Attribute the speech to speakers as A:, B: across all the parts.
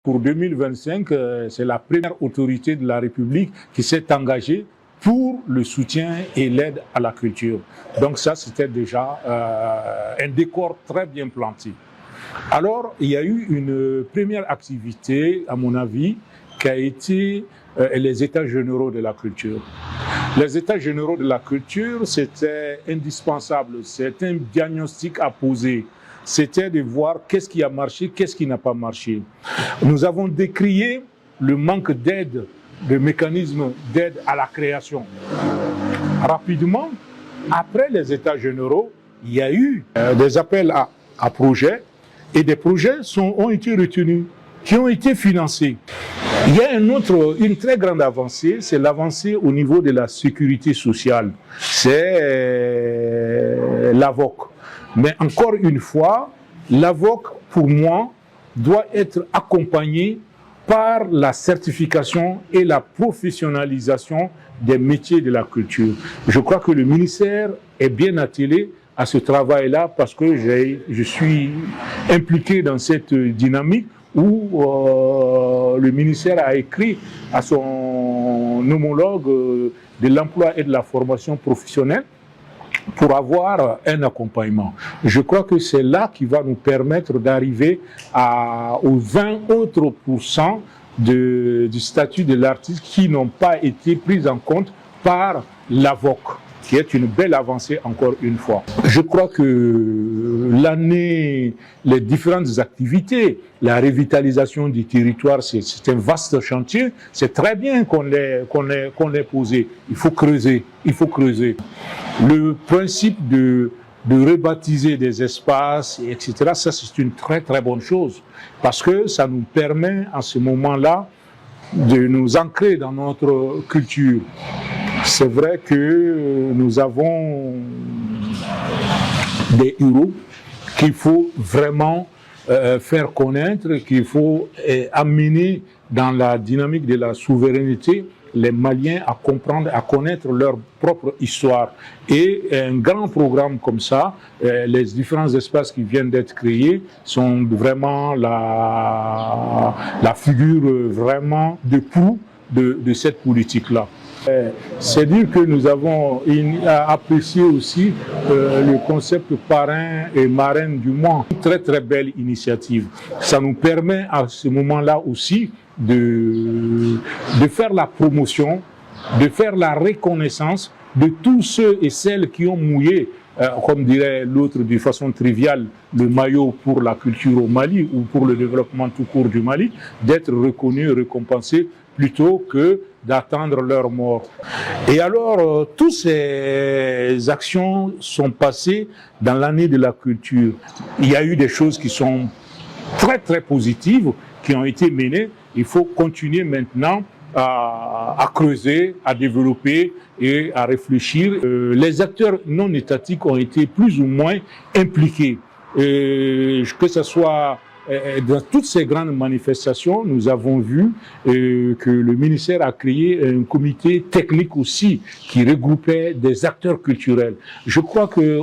A: Pour 2025, c'est la première autorité de la République qui s'est engagée pour le soutien et l'aide à la culture. Donc ça, c'était déjà un décor très bien planté. Alors, il y a eu une première activité, à mon avis, qui a été les États généraux de la culture. Les États généraux de la culture, c'était indispensable, c'est un diagnostic à poser. C'était de voir qu'est-ce qui a marché, qu'est-ce qui n'a pas marché. Nous avons décrié le manque d'aide, de mécanismes d'aide à la création. Rapidement, après les États généraux, il y a eu des appels à projets et des projets ont été retenus, qui ont été financés. Il y a une très grande avancée, c'est l'avancée au niveau de la sécurité sociale. C'est l'AVOC. Mais encore une fois, l'AVOC, pour moi, doit être accompagné par la certification et la professionnalisation des métiers de la culture. Je crois que le ministère est bien attelé à ce travail-là parce que je suis impliqué dans cette dynamique où le ministère a écrit à son homologue de l'emploi et de la formation professionnelle pour avoir un accompagnement. Je crois que c'est là qui va nous permettre d'arriver aux 20 autres pourcents du statut de l'artiste qui n'ont pas été pris en compte par l'AVOC, qui est une belle avancée encore une fois. Je crois que l'année, les différentes activités, la revitalisation du territoire, c'est un vaste chantier. C'est très bien qu'on l'ait posé. Il faut creuser, il faut creuser. Le principe de rebaptiser des espaces, etc., ça c'est une très très bonne chose parce que ça nous permet à ce moment-là de nous ancrer dans notre culture. C'est vrai que nous avons des héros qu'il faut vraiment faire connaître, qu'il faut amener dans la dynamique de la souveraineté les Maliens à comprendre, à connaître leur propre histoire. Et un grand programme comme ça, les différents espaces qui viennent d'être créés sont vraiment la figure vraiment de proue de cette politique-là. C'est dire que nous avons apprécié aussi le concept parrain et marraine du mois. Une très très belle initiative. Ça nous permet à ce moment-là aussi de faire la promotion, de faire la reconnaissance de tous ceux et celles qui ont mouillé, comme dirait l'autre de façon triviale, le maillot pour la culture au Mali ou pour le développement tout court du Mali, d'être reconnus, récompensés, plutôt que d'attendre leur mort. Et alors, toutes ces actions sont passées dans l'année de la culture. Il y a eu des choses qui sont très très positives, qui ont été menées. Il faut continuer maintenant à creuser, à développer et à réfléchir. Les acteurs non étatiques ont été plus ou moins impliqués. Que ce soit dans toutes ces grandes manifestations, nous avons vu que le ministère a créé un comité technique aussi qui regroupait des acteurs culturels. Je crois que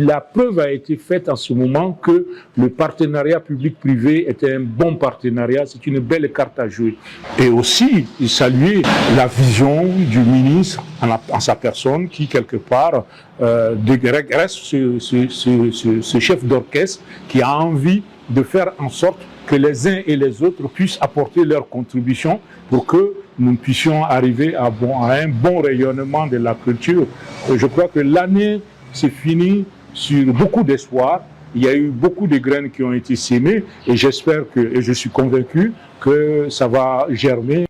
A: la preuve a été faite en ce moment que le partenariat public-privé était un bon partenariat, c'est une belle carte à jouer. Et aussi, il saluait la vision du ministre en sa personne qui, quelque part, reste ce chef d'orchestre qui a envie de faire en sorte que les uns et les autres puissent apporter leur contribution pour que nous puissions arriver à un bon rayonnement de la culture. Je crois que l'année s'est finie sur beaucoup d'espoir. Il y a eu beaucoup de graines qui ont été sémées et j'espère et je suis convaincu que ça va germer.